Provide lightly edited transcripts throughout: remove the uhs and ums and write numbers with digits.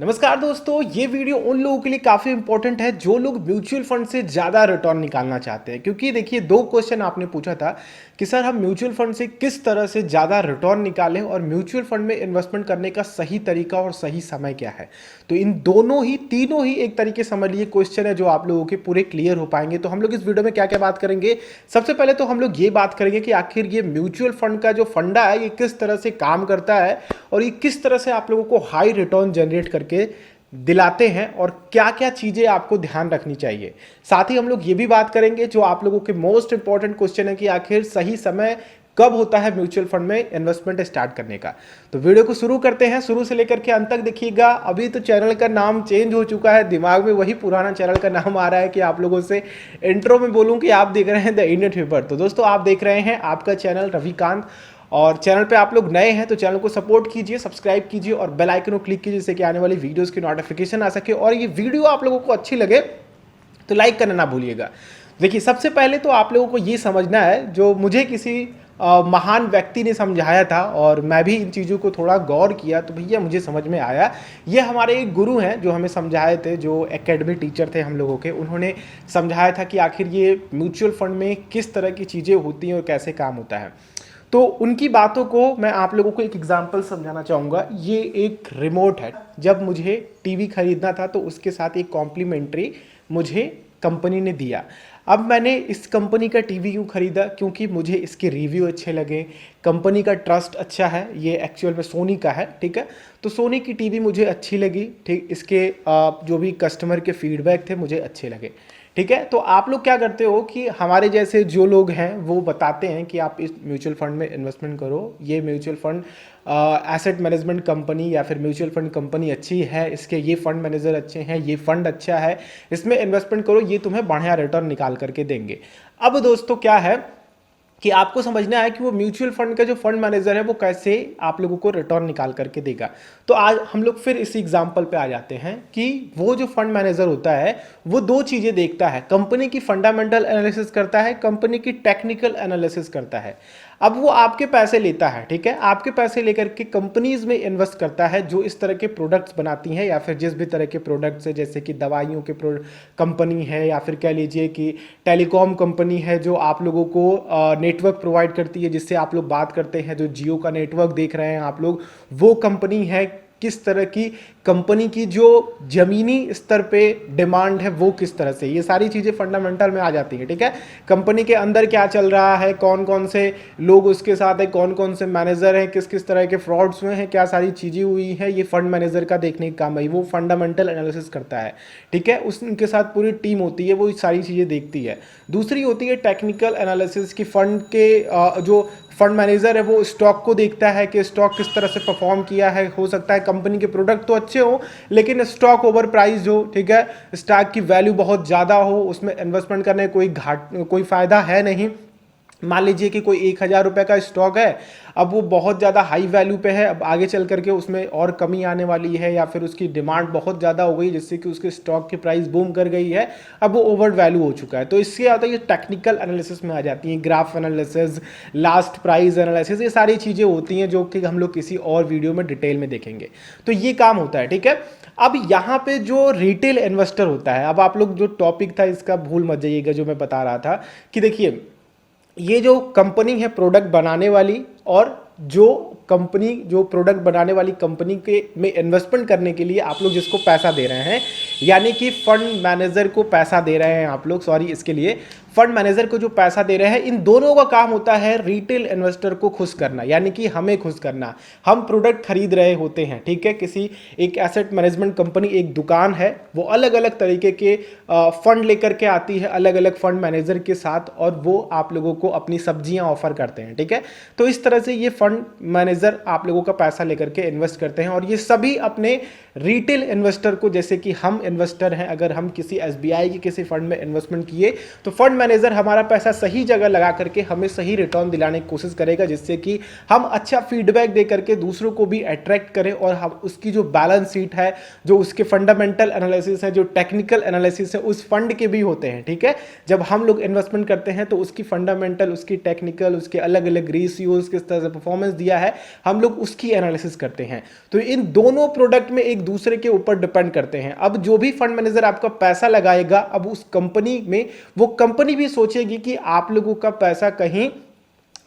नमस्कार दोस्तों, ये वीडियो उन लोगों के लिए काफ़ी इंपॉर्टेंट है जो लोग म्यूचुअल फंड से ज़्यादा रिटर्न निकालना चाहते हैं। क्योंकि देखिए, दो क्वेश्चन आपने पूछा था कि सर हम म्यूचुअल फंड से किस तरह से ज़्यादा रिटर्न निकालें और म्यूचुअल फंड में इन्वेस्टमेंट करने का सही तरीका और सही समय क्या है। तो इन दोनों ही तीनों ही एक तरीके समझ लीजिए क्वेश्चन है जो आप लोगों के पूरे क्लियर हो पाएंगे। तो हम लोग इस वीडियो में क्या क्या बात करेंगे। सबसे पहले तो हम लोग ये बात करेंगे कि आखिर ये म्यूचुअल फंड का जो फंडा है ये किस तरह से काम करता है और ये किस तरह से आप लोगों को हाई रिटर्न जनरेट करके दिलाते हैं और क्या क्या चीज़ें आपको ध्यान रखनी चाहिए। साथ ही हम लोग ये भी बात करेंगे जो आप लोगों के मोस्ट इंपॉर्टेंट क्वेश्चन है कि आखिर सही समय कब होता है म्यूचुअल फंड में इन्वेस्टमेंट स्टार्ट करने का। तो वीडियो को शुरू करते हैं, शुरू से लेकर के अंत तक देखिएगा। अभी तो चैनल का नाम चेंज हो चुका है, दिमाग में वही पुराना चैनल का नाम आ रहा है कि आप लोगों से इंट्रो में बोलूं कि आप देख रहे हैं द इंडियन पेपर। तो दोस्तों, आप देख रहे हैं आपका चैनल रविकांत, और चैनल पे आप लोग नए हैं तो चैनल को सपोर्ट कीजिए, सब्सक्राइब कीजिए और बेल आइकन को क्लिक कीजिए जिससे कि आने वाली वीडियोस की नोटिफिकेशन आ सके। और ये वीडियो आप लोगों को अच्छी लगे तो लाइक करना ना भूलिएगा। देखिए, सबसे पहले तो आप लोगों को ये समझना है, जो मुझे किसी महान व्यक्ति ने समझाया था और मैं भी इन चीज़ों को थोड़ा गौर किया तो भैया मुझे समझ में आया। ये हमारे एक गुरु हैं जो हमें समझाए थे, जो एकेडमी टीचर थे हम लोगों के। उन्होंने समझाया था कि आखिर ये म्यूचुअल फंड में किस तरह की चीज़ें होती हैं और कैसे काम होता है। तो उनकी बातों को मैं आप लोगों को एक एग्जांपल समझाना चाहूँगा। ये एक रिमोट है। जब मुझे टीवी खरीदना था तो उसके साथ एक कॉम्प्लीमेंट्री मुझे कंपनी ने दिया। अब मैंने इस कंपनी का टीवी क्यों खरीदा? क्योंकि मुझे इसके रिव्यू अच्छे लगे, कंपनी का ट्रस्ट अच्छा है। ये एक्चुअल में सोनी का है, ठीक है। तो सोनी की टीवी मुझे अच्छी लगी, ठीक। इसके जो भी कस्टमर के फीडबैक थे मुझे अच्छे लगे, ठीक है। तो आप लोग क्या करते हो कि हमारे जैसे जो लोग हैं वो बताते हैं कि आप इस म्यूचुअल फंड में इन्वेस्टमेंट करो, ये mutual fund asset management company या फिर म्यूचुअल फंड कंपनी अच्छी है, इसके ये फंड मैनेजर अच्छे हैं, ये फंड अच्छा है, इसमें इन्वेस्टमेंट करो, ये तुम्हें बढ़िया रिटर्न निकाल करके देंगे। अब दोस्तों क्या है कि आपको समझना है कि वो म्यूचुअल फंड का जो फंड मैनेजर है वो कैसे आप लोगों को रिटर्न निकाल करके देगा। तो आज हम लोग फिर इसी एग्जांपल पे आ जाते हैं कि वो जो फंड मैनेजर होता है वो दो चीज़ें देखता है। कंपनी की फंडामेंटल एनालिसिस करता है, कंपनी की टेक्निकल एनालिसिस करता है। अब वो आपके पैसे लेता है, ठीक है। आपके पैसे लेकर के कंपनीज में इन्वेस्ट करता है जो इस तरह के प्रोडक्ट्स बनाती हैं या फिर जिस भी तरह के प्रोडक्ट्स है, जैसे कि दवाइयों के कंपनी है या फिर कह लीजिए कि टेलीकॉम कंपनी है जो आप लोगों को नेटवर्क प्रोवाइड करती है जिससे आप लोग बात करते हैं। जो जियो का नेटवर्क देख रहे हैं आप लोग, वो कंपनी है। किस तरह की कंपनी की जो जमीनी स्तर पे डिमांड है वो किस तरह से, ये सारी चीज़ें फंडामेंटल में आ जाती हैं, ठीक है। कंपनी के अंदर क्या चल रहा है, कौन कौन से लोग उसके साथ है, कौन कौन से मैनेजर हैं, किस किस तरह के फ्रॉड्स हुए हैं, क्या सारी चीज़ें हुई हैं, ये फंड मैनेजर का देखने का काम है। वो फंडामेंटल एनालिसिस करता है, ठीक है। उनके साथ पूरी टीम होती है, वो सारी चीज़ें देखती है। दूसरी होती है टेक्निकल एनालिसिस की। फंड के जो फंड मैनेजर है वो स्टॉक को देखता है कि स्टॉक किस तरह से परफॉर्म किया है। हो सकता है कंपनी के प्रोडक्ट तो अच्छे हो लेकिन स्टॉक ओवर प्राइस हो, ठीक है। स्टॉक की वैल्यू बहुत ज़्यादा हो, उसमें इन्वेस्टमेंट करने कोई फ़ायदा है नहीं। मान लीजिए कि कोई 1,000 रुपये का स्टॉक है, अब वो बहुत ज़्यादा हाई वैल्यू पे है, अब आगे चल करके उसमें और कमी आने वाली है या फिर उसकी डिमांड बहुत ज़्यादा हो गई जिससे कि उसके स्टॉक की प्राइस बूम कर गई है, अब वो ओवर वैल्यू हो चुका है। तो इससे क्या होता है, ये टेक्निकल एनालिसिस में आ जाती हैं। Graph analysis, last price analysis, ये सारी चीज़ें होती हैं जो कि हम लोग किसी और वीडियो में डिटेल में देखेंगे। तो ये काम होता है, ठीक है। अब यहाँ पे जो रिटेल इन्वेस्टर होता है, अब आप लोग जो टॉपिक था इसका भूल मत जाइएगा जो मैं बता रहा था कि देखिए, ये जो कंपनी है प्रोडक्ट बनाने वाली, और जो प्रोडक्ट बनाने वाली कंपनी के में इन्वेस्टमेंट करने के लिए आप लोग जिसको पैसा दे रहे हैं, यानी कि फंड मैनेजर को पैसा दे रहे हैं आप लोग, सॉरी इसके लिए फंड मैनेजर को जो पैसा दे रहे हैं, इन दोनों का काम होता है रिटेल इन्वेस्टर को खुश करना, यानी कि हमें खुश करना। हम प्रोडक्ट खरीद रहे होते हैं, ठीक है। किसी एक एसेट मैनेजमेंट कंपनी एक दुकान है, वो अलग अलग तरीके के फंड लेकर के आती है अलग अलग फंड मैनेजर के साथ, और वो आप लोगों को अपनी सब्जियां ऑफर करते हैं, ठीक है। तो इस तरह से ये फंड मैनेजर आप लोगों का पैसा लेकर के इन्वेस्ट करते हैं, और ये सभी अपने रिटेल इन्वेस्टर को, जैसे कि हम इन्वेस्टर हैं, अगर हम किसी एसबीआई के किसी फंड में इन्वेस्टमेंट किए तो फंड मैनेजर हमारा पैसा सही जगह लगा करके हमें सही रिटर्न दिलाने की कोशिश करेगा, जिससे कि हम अच्छा फीडबैक दे करके दूसरों को भी अट्रैक्ट करें और हम उसकी जो बैलेंस शीट है, जो उसके फंडामेंटल एनालिसिस है, जो टेक्निकल एनालिसिस है उस फंड के भी होते हैं। ठीक है, जब हम लोग इन्वेस्टमेंट करते हैं तो उसकी फंडामेंटल, उसकी टेक्निकल, उसके अलग अलग रेशियोज, किस तरह से परफॉर्मेंस दिया है, हम लोग उसकी एनालिसिस करते हैं। तो इन दोनों प्रोडक्ट में एक दूसरे के ऊपर डिपेंड करते हैं। अब जो भी फंड मैनेजर आपका पैसा लगाएगा, अब उस कंपनी में वो कंपनी भी सोचेगी कि आप लोगों का पैसा कहीं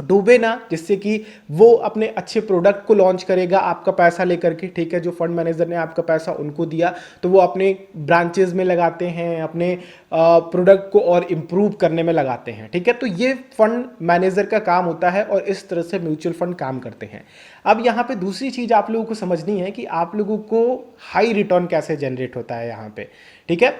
डूबे ना, जिससे कि वो अपने अच्छे प्रोडक्ट को लॉन्च करेगा आपका पैसा लेकर के। ठीक है, जो फंड मैनेजर ने आपका पैसा उनको दिया तो वो अपने ब्रांचेस में लगाते हैं, अपने प्रोडक्ट को और इम्प्रूव करने में लगाते हैं। ठीक है, तो ये फंड मैनेजर का काम होता है और इस तरह से म्यूचुअल फंड काम करते हैं। अब यहाँ पे दूसरी चीज़ आप लोगों को समझनी है कि आप लोगों को हाई रिटर्न कैसे जनरेट होता है यहाँ पे। ठीक है,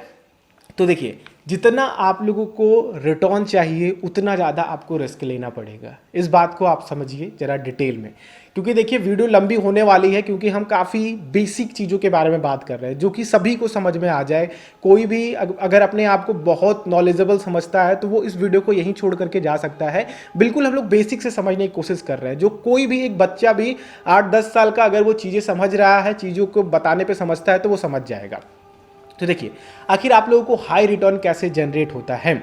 तो देखिए, जितना आप लोगों को रिटर्न चाहिए उतना ज़्यादा आपको रिस्क लेना पड़ेगा। इस बात को आप समझिए ज़रा डिटेल में, क्योंकि देखिए वीडियो लंबी होने वाली है, क्योंकि हम काफ़ी बेसिक चीज़ों के बारे में बात कर रहे हैं जो कि सभी को समझ में आ जाए। कोई भी अगर अपने आप को बहुत नॉलेजेबल समझता है तो वो इस वीडियो को यहीं छोड़ करके जा सकता है। बिल्कुल हम लोग बेसिक से समझने की कोशिश कर रहे हैं। जो कोई भी एक बच्चा भी 8-10 साल का अगर वो चीज़ें समझ रहा है, चीज़ों को बताने पर समझता है तो वो समझ जाएगा। तो देखिए, आखिर आप लोगों को हाई रिटर्न कैसे जनरेट होता है।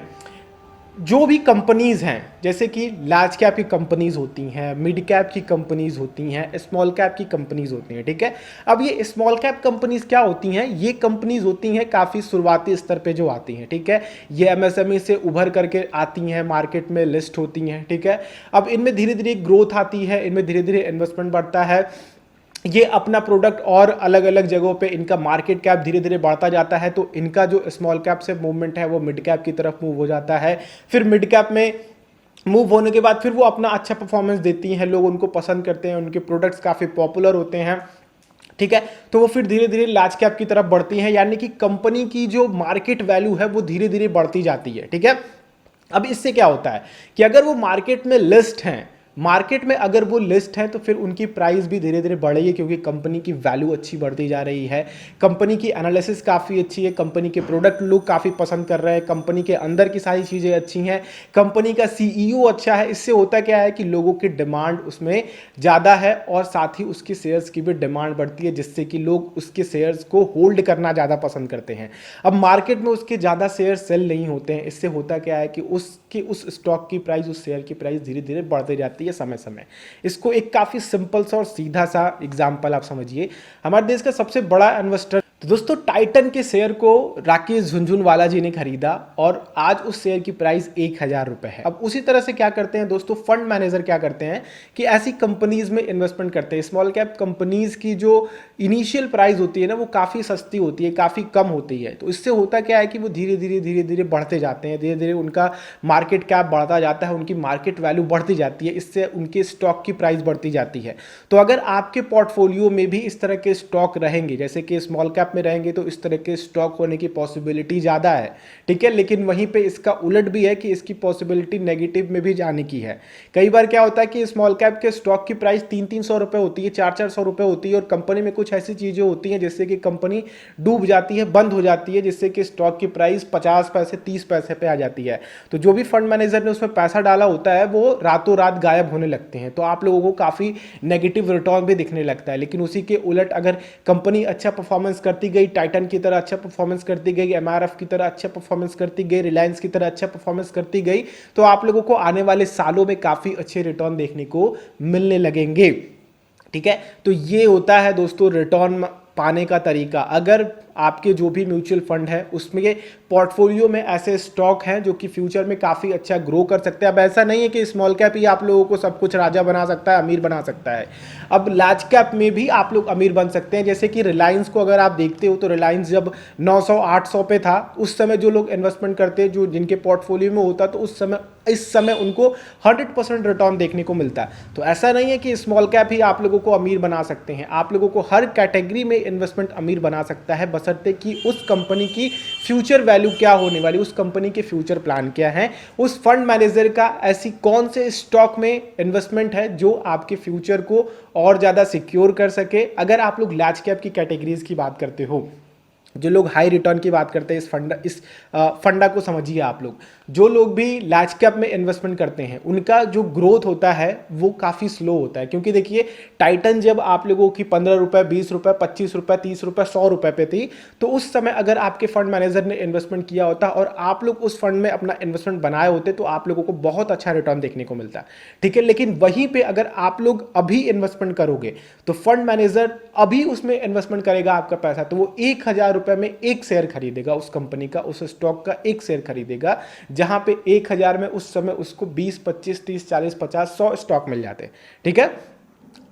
जो भी कंपनीज हैं, जैसे कि लार्ज कैप की कंपनीज होती हैं, मिड कैप की कंपनीज होती हैं, स्मॉल कैप की कंपनीज होती हैं। ठीक है, अब ये स्मॉल कैप कंपनीज क्या होती हैं, ये कंपनीज होती हैं काफ़ी शुरुआती स्तर पे जो आती हैं। ठीक है, ये एमएसएमई से उभर करके आती हैं, मार्केट में लिस्ट होती हैं। ठीक है, अब इनमें धीरे धीरे ग्रोथ आती है, इनमें धीरे धीरे इन्वेस्टमेंट बढ़ता है, ये अपना प्रोडक्ट और अलग अलग जगहों पे इनका मार्केट कैप धीरे धीरे बढ़ता जाता है। तो इनका जो स्मॉल कैप से मूवमेंट है वो मिड कैप की तरफ मूव हो जाता है। फिर मिड कैप में मूव होने के बाद फिर वो अपना अच्छा परफॉर्मेंस देती हैं, लोग उनको पसंद करते हैं, उनके प्रोडक्ट्स काफ़ी पॉपुलर होते हैं। ठीक है, तो वो फिर धीरे धीरे लार्ज कैप की तरफ बढ़ती हैं, यानी कि कंपनी की जो मार्केट वैल्यू है वो धीरे धीरे बढ़ती जाती है। ठीक है, अब इससे क्या होता है कि अगर वो मार्केट में लिस्ट हैं, मार्केट में अगर वो लिस्ट है तो फिर उनकी प्राइस भी धीरे धीरे बढ़ेगी, क्योंकि कंपनी की वैल्यू अच्छी बढ़ती जा रही है, कंपनी की एनालिसिस काफ़ी अच्छी है, कंपनी के प्रोडक्ट लोग काफ़ी पसंद कर रहे हैं, कंपनी के अंदर की सारी चीज़ें अच्छी हैं, कंपनी का सीईओ अच्छा है। इससे होता क्या है कि लोगों की डिमांड उसमें ज़्यादा है और साथ ही उसके शेयर्स की भी डिमांड बढ़ती है, जिससे कि लोग उसके शेयर्स को होल्ड करना ज़्यादा पसंद करते हैं। अब मार्केट में उसके ज़्यादा शेयर सेल नहीं होते हैं, इससे होता क्या है कि उस स्टॉक की प्राइस, उस शेयर की प्राइस धीरे धीरे बढ़ती जाती है समय समय। इसको एक काफी सिंपल सा और सीधा सा एग्जांपल आप समझिए। हमारे देश का सबसे बड़ा इन्वेस्टर, तो दोस्तों टाइटन के शेयर को राकेश झुनझुनवाला जी ने खरीदा और आज उस शेयर की प्राइस 1000 रुपए है। अब उसी तरह से क्या करते हैं दोस्तों, फंड मैनेजर क्या करते हैं कि ऐसी कंपनीज में इन्वेस्टमेंट करते हैं। स्मॉल कैप कंपनीज की जो इनिशियल प्राइस होती है ना, वो काफी सस्ती होती है, काफी कम होती है। तो इससे होता क्या है कि वो धीरे धीरे बढ़ते जाते हैं, धीरे धीरे उनका मार्केट कैप बढ़ता जाता है, उनकी मार्केट वैल्यू बढ़ती जाती है, इससे उनके स्टॉक की प्राइस बढ़ती जाती है। तो अगर आपके पोर्टफोलियो में भी इस तरह के स्टॉक रहेंगे, जैसे कि स्मॉल कैप में रहेंगे, तो इस तरह के स्टॉक होने की पॉसिबिलिटी ज़्यादा है। ठीक है, लेकिन वहीं पे इसका उलट भी है कि इसकी पॉसिबिलिटी नेगेटिव में भी जाने की है। कई बार क्या होता है कि स्मॉल कैप के स्टॉक की प्राइस 300-300 रुपये होती है, 400-400 रुपये होती है, और कंपनी में कुछ ऐसी चीज़ें होती हैं जिससे कि कंपनी डूब जाती है, बंद हो जाती है, जिससे कि स्टॉक की प्राइस 50 पैसे 30 पैसे पे आ जाती है। तो जो भी फंड मैनेजर ने उसमें पैसा डाला होता है वो रातों रात गायब होने लगते हैं। तो आप लोगों को काफ़ी नेगेटिव रिटर्न भी दिखने लगता है। लेकिन उसी के उलट अगर कंपनी अच्छा परफॉर्मेंस करती गई, टाइटन की तरह अच्छा परफॉर्मेंस करती गई, एमआरएफ की तरह अच्छा परफॉर्मेंस करती गई, रिलायंस की तरह अच्छा परफॉर्मेंस करती गई, तो आप लोगों को आने वाले सालों में काफ़ी अच्छे रिटर्न देखने को मिलने लगेंगे। ठीक है, तो ये होता है दोस्तों रिटर्न पाने का तरीका। अगर आपके जो भी म्यूचुअल फंड है उसमें पोर्टफोलियो में ऐसे स्टॉक हैं जो कि फ्यूचर में काफ़ी अच्छा ग्रो कर सकते हैं। अब ऐसा नहीं है कि स्मॉल कैप ही आप लोगों को सब कुछ राजा बना सकता है, अमीर बना सकता है। अब लार्ज कैप में भी आप लोग अमीर बन सकते हैं। जैसे कि रिलायंस को अगर आप देखते हो तो रिलायंस जब 900-800 पे था, उस समय जो लोग इन्वेस्टमेंट करते, जो जिनके पोर्टफोलियो में होता, तो इस समय उनको 100% रिटर्न देखने को मिलता है। तो ऐसा नहीं है कि स्मॉल कैप ही आप लोगों को अमीर बना सकते हैं, आप लोगों को हर कैटेगरी में इन्वेस्टमेंट अमीर बना सकता है, बशर्ते कि उस कंपनी की फ्यूचर वैल्यू क्या होने वाली, उस कंपनी के फ्यूचर प्लान क्या है, उस फंड मैनेजर का ऐसी कौन से स्टॉक में इन्वेस्टमेंट है जो आपके फ्यूचर को और ज़्यादा सिक्योर कर सके। अगर आप लोग लार्ज कैप की कैटेगरीज की बात करते हो जो लोग हाई रिटर्न की बात करते हैं इस फंडा को समझिए आप लोग। जो लोग भी लार्ज कैप में इन्वेस्टमेंट करते हैं उनका जो ग्रोथ होता है वो काफ़ी स्लो होता है, क्योंकि देखिए टाइटन जब आप लोगों की 15 रुपये, 20 रुपये, 25 रुपये, 30 रुपये, 100 रुपये पे थी, तो उस समय अगर आपके फंड मैनेजर ने इन्वेस्टमेंट किया होता और आप लोग उस फंड में अपना इन्वेस्टमेंट बनाए होते तो आप लोगों को बहुत अच्छा रिटर्न देखने को मिलता, ठीक है। लेकिन वहीं पे अगर आप लोग अभी इन्वेस्टमेंट करोगे तो फंड मैनेजर अभी उसमें इन्वेस्टमेंट करेगा आपका पैसा, तो वो 1,000 रुपये में एक शेयर खरीदेगा उस कंपनी का, उस स्टॉक का एक शेयर खरीदेगा, जहां पे 1,000 में उस समय उसको 20, 25, 30, 40, 50, 100 स्टॉक मिल जाते हैं, ठीक है।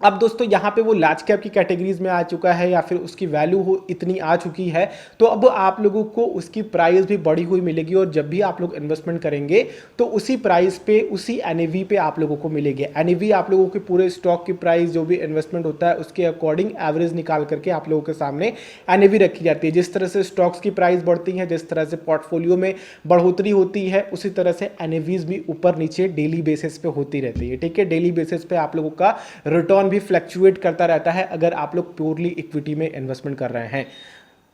अब दोस्तों यहाँ पे वो लार्ज कैप की कैटेगरीज में आ चुका है या फिर उसकी वैल्यू हो इतनी आ चुकी है, तो अब आप लोगों को उसकी प्राइस भी बढ़ी हुई मिलेगी, और जब भी आप लोग इन्वेस्टमेंट करेंगे तो उसी प्राइस पे, उसी एनएवी पे आप लोगों को मिलेगी। एनएवी आप लोगों के पूरे स्टॉक की प्राइस जो भी इन्वेस्टमेंट होता है उसके अकॉर्डिंग एवरेज निकाल करके आप लोगों के सामने एनएवी रखी जाती है। जिस तरह से स्टॉक्स की प्राइस बढ़ती है, जिस तरह से पोर्टफोलियो में बढ़ोतरी होती है, उसी तरह से एनएवीज भी ऊपर नीचे डेली बेसिस पे होती रहती है, ठीक है। डेली बेसिस पे आप लोगों का रिटर्न भी फ्लक्चुएट करता रहता है अगर आप लोग प्योरली इक्विटी में इन्वेस्टमेंट कर रहे हैं।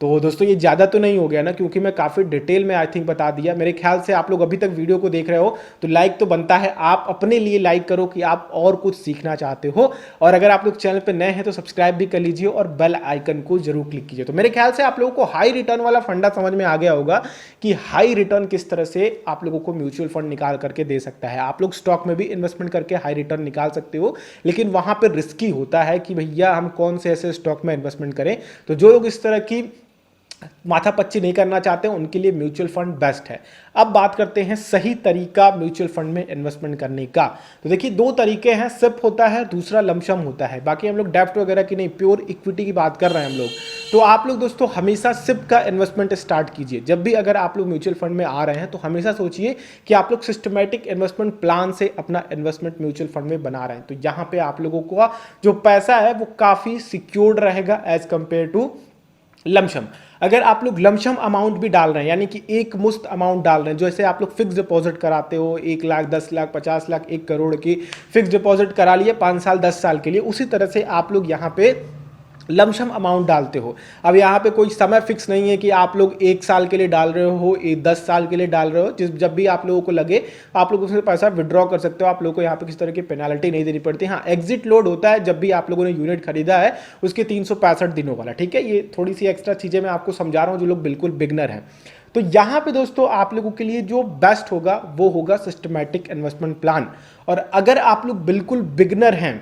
तो दोस्तों ये ज़्यादा तो नहीं हो गया ना, क्योंकि मैं काफ़ी डिटेल में आई थिंक बता दिया। मेरे ख्याल से आप लोग अभी तक वीडियो को देख रहे हो तो लाइक तो बनता है, आप अपने लिए लाइक करो कि आप और कुछ सीखना चाहते हो, और अगर आप लोग चैनल पे नए हैं तो सब्सक्राइब भी कर लीजिए और बेल आइकन को जरूर क्लिक कीजिए। तो मेरे ख्याल से आप लोगों को हाई रिटर्न वाला फंडा समझ में आ गया होगा कि हाई रिटर्न किस तरह से आप लोगों को म्यूचुअल फंड निकाल करके दे सकता है। आप लोग स्टॉक में भी इन्वेस्टमेंट करके हाई रिटर्न निकाल सकते हो, लेकिन वहां पर रिस्की होता है कि भैया हम कौन से ऐसे स्टॉक में इन्वेस्टमेंट करें। तो जो लोग इस तरह की माथापच्ची नहीं करना चाहते हैं उनके लिए म्यूचुअल फंड बेस्ट है। अब बात करते हैं सही तरीका म्यूचुअल फंड में इन्वेस्टमेंट करने का। तो देखिए दो तरीके हैं, सिप होता है, दूसरा लमसम होता है। बाकी हम लोग डेप्ट वगैरह की नहीं, प्योर इक्विटी की बात कर रहे हैं हम लोग। तो आप लोग दोस्तों हमेशा सिप का इन्वेस्टमेंट स्टार्ट कीजिए। जब भी अगर आप लोग म्यूचुअल फंड में आ रहे हैं तो हमेशा सोचिए कि आप लोग सिस्टमैटिक इन्वेस्टमेंट प्लान से अपना इन्वेस्टमेंट म्यूचुअल फंड में बना रहे हैं। तो यहाँ पे आप लोगों का जो पैसा है वो काफी सिक्योर्ड रहेगा एज कंपेयर टू लमसम। अगर आप लोग लमसम अमाउंट भी डाल रहे हैं, यानी कि एक मुश्त अमाउंट डाल रहे हैं, जैसे आप लोग फिक्स डिपॉजिट कराते हो 1 लाख, 10 लाख, 50 लाख, 1 करोड़ की फिक्स डिपॉजिट करा लिए 5 साल, 10 साल के लिए, उसी तरह से आप लोग यहाँ पे लमसम अमाउंट डालते हो। अब यहाँ पे कोई समय फिक्स नहीं है कि आप लोग 1 साल के लिए डाल रहे हो, 10 साल के लिए डाल रहे हो। जब भी आप लोगों को लगे आप लोग उसमें पैसा विड्रॉ कर सकते हो। आप लोगों को यहाँ पे किसी तरह की पेनाल्टी नहीं देनी पड़ती। हाँ, एग्जिट लोड होता है जब भी आप लोगों ने यूनिट खरीदा है उसके 365 दिनों वाला, ठीक है। ये थोड़ी सी एक्स्ट्रा चीज़ें मैं आपको समझा रहा हूँ जो लोग बिल्कुल बिगनर हैं। तो यहाँ पे दोस्तों आप लोगों के लिए जो बेस्ट होगा वो होगा सिस्टमैटिक इन्वेस्टमेंट प्लान। और अगर आप लोग बिल्कुल बिगनर हैं,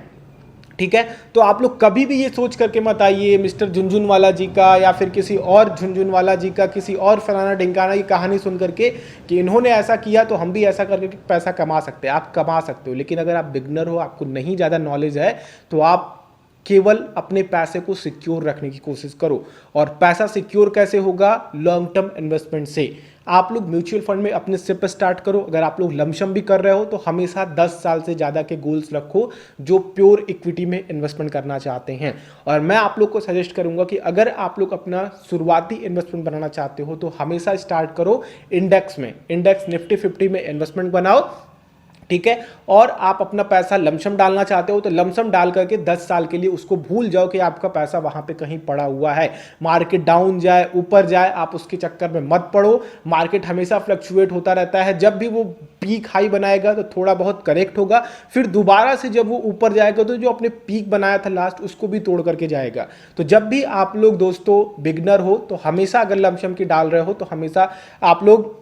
ठीक है, तो आप लोग कभी भी ये सोच करके मत आइए मिस्टर झुनझुनवाला जी का या फिर किसी और झुनझुनवाला जी का, किसी और फलाना ढिंकाना की कहानी सुन करके कि इन्होंने ऐसा किया तो हम भी ऐसा करके पैसा कमा सकते हैं। आप कमा सकते हो, लेकिन अगर आप बिगनर हो, आपको नहीं ज़्यादा नॉलेज है, तो आप केवल अपने पैसे को सिक्योर रखने की कोशिश करो। और पैसा सिक्योर कैसे होगा? लॉन्ग टर्म इन्वेस्टमेंट से। आप लोग म्यूचुअल फंड में अपने सिप स्टार्ट करो। अगर आप लोग लमसम भी कर रहे हो तो हमेशा 10 साल से ज़्यादा के गोल्स रखो जो प्योर इक्विटी में इन्वेस्टमेंट करना चाहते हैं। और मैं आप लोग को सजेस्ट करूंगा कि अगर आप लोग अपना शुरुआती इन्वेस्टमेंट बनाना चाहते हो तो हमेशा स्टार्ट करो इंडेक्स में, इंडेक्स निफ्टी 50 में इन्वेस्टमेंट बनाओ, ठीक है। और आप अपना पैसा लमसम डालना चाहते हो तो लमसम डाल करके 10 साल के लिए उसको भूल जाओ कि आपका पैसा वहां पे कहीं पड़ा हुआ है। मार्केट डाउन जाए ऊपर जाए आप उसके चक्कर में मत पड़ो। मार्केट हमेशा फ्लक्चुएट होता रहता है। जब भी वो पीक हाई बनाएगा तो थोड़ा बहुत करेक्ट होगा, फिर दोबारा से जब वो ऊपर जाएगा तो जो अपने पीक बनाया था लास्ट उसको भी तोड़ करके जाएगा। तो जब भी आप लोग दोस्तों बिगनर हो तो हमेशा अगर लमसम की डाल रहे हो तो हमेशा आप लोग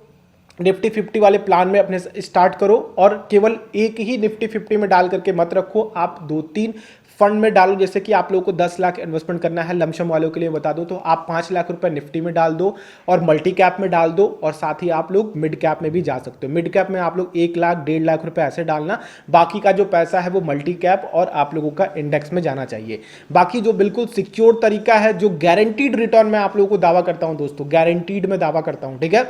निफ्टी 50 वाले प्लान में अपने स्टार्ट करो। और केवल एक ही निफ्टी 50 में डाल करके मत रखो, आप 2-3 फंड में डालो। जैसे कि आप लोगों को 10 लाख इन्वेस्टमेंट करना है लमसम वालों के लिए बता दो, तो आप 5 लाख रुपए निफ्टी में डाल दो और मल्टी कैप में डाल दो, और साथ ही आप लोग मिड कैप में भी जा सकते हो। मिड कैप में आप लोग 1 लाख 1.5 लाख रुपए ऐसे डालना, बाकी का जो पैसा है वो मल्टी कैप और आप लोगों का इंडेक्स में जाना चाहिए। बाकी जो बिल्कुल सिक्योर तरीका है, जो गारंटीड रिटर्न मैं आप लोगों को दावा करता हूं दोस्तों, गारंटीड में दावा करता हूं, ठीक है,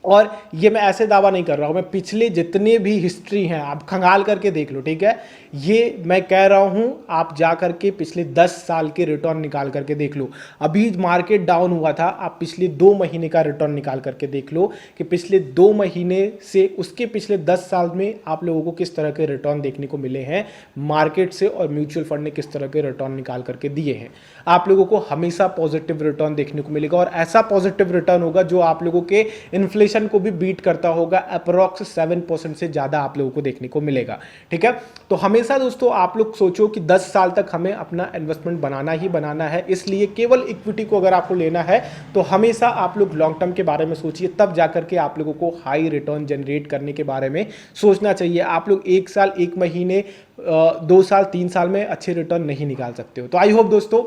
और ये मैं ऐसे दावा नहीं कर रहा हूँ, मैं पिछले जितने भी हिस्ट्री हैं आप खंगाल करके देख लो, ठीक है। ये मैं कह रहा हूँ, आप जा करके पिछले 10 साल के रिटर्न निकाल करके देख लो। अभी मार्केट डाउन हुआ था, आप पिछले 2 महीने का रिटर्न निकाल करके देख लो कि पिछले 2 महीने से उसके पिछले 10 साल में आप लोगों को किस तरह के रिटर्न देखने को मिले हैं मार्केट से, और म्यूचुअल फंड ने किस तरह के रिटर्न निकाल करके दिए हैं। आप लोगों को हमेशा पॉजिटिव रिटर्न देखने को मिलेगा, और ऐसा पॉजिटिव रिटर्न होगा जो आप लोगों के इन्फ्लेशन को भी बीट करता होगा। अप्रॉक्स 7% से ज्यादा आप लोगों को देखने को मिलेगा, ठीक है। तो हमेशा दोस्तों आप लोग सोचो कि 10 साल तक हमें अपना इन्वेस्टमेंट बनाना ही बनाना है, इसलिए केवल इक्विटी को अगर आपको लेना है तो हमेशा आप लोग लॉन्ग टर्म के बारे में सोचिए, तब जाकर के आप लोगों को हाई रिटर्न जनरेट करने के बारे में सोचना चाहिए। आप लोग 1 साल 1 महीने 2 साल 3 साल में अच्छे रिटर्न नहीं निकाल सकते हो। तो आई होप दोस्तों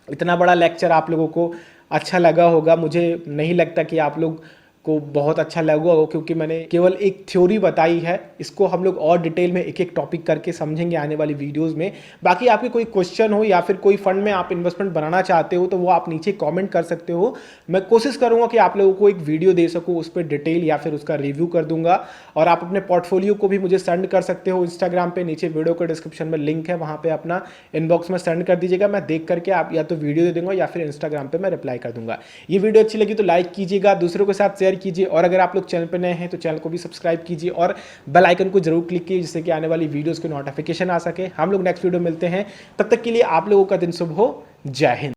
इतना बड़ा लेक्चर आप लोगों को अच्छा लगा होगा। मुझे नहीं लगता कि आप लोग को बहुत अच्छा लगा हो, क्योंकि मैंने केवल एक थ्योरी बताई है। इसको हम लोग और डिटेल में एक एक टॉपिक करके समझेंगे आने वाली वीडियोस में। बाकी आपके कोई क्वेश्चन हो या फिर कोई फंड में आप इन्वेस्टमेंट बनाना चाहते हो तो वो आप नीचे कमेंट कर सकते हो। मैं कोशिश करूंगा कि आप लोगों को एक वीडियो दे सकूं, उस पर डिटेल या फिर उसका रिव्यू कर दूंगा। और आप अपने पोर्टफोलियो को भी मुझे सेंड कर सकते हो इंस्टाग्राम पे, नीचे वीडियो के डिस्क्रिप्शन में लिंक है, वहां पे अपना इनबॉक्स में सेंड कर दीजिएगा। मैं देख करके आप या तो वीडियो दे दूंगा या फिर इंस्टाग्राम पे मैं रिप्लाई कर दूंगा। ये वीडियो अच्छी लगी तो लाइक कीजिएगा, दूसरों के साथ शेयर कीजिए, और अगर आप लोग चैनल पर नए हैं तो चैनल को भी सब्सक्राइब कीजिए और बेल आइकन को जरूर क्लिक कीजिए, जिससे कि आने वाली वीडियोस के नोटिफिकेशन आ सके। हम लोग नेक्स्ट वीडियो मिलते हैं, तब तक के लिए आप लोगों का दिन शुभ हो। जय हिंद।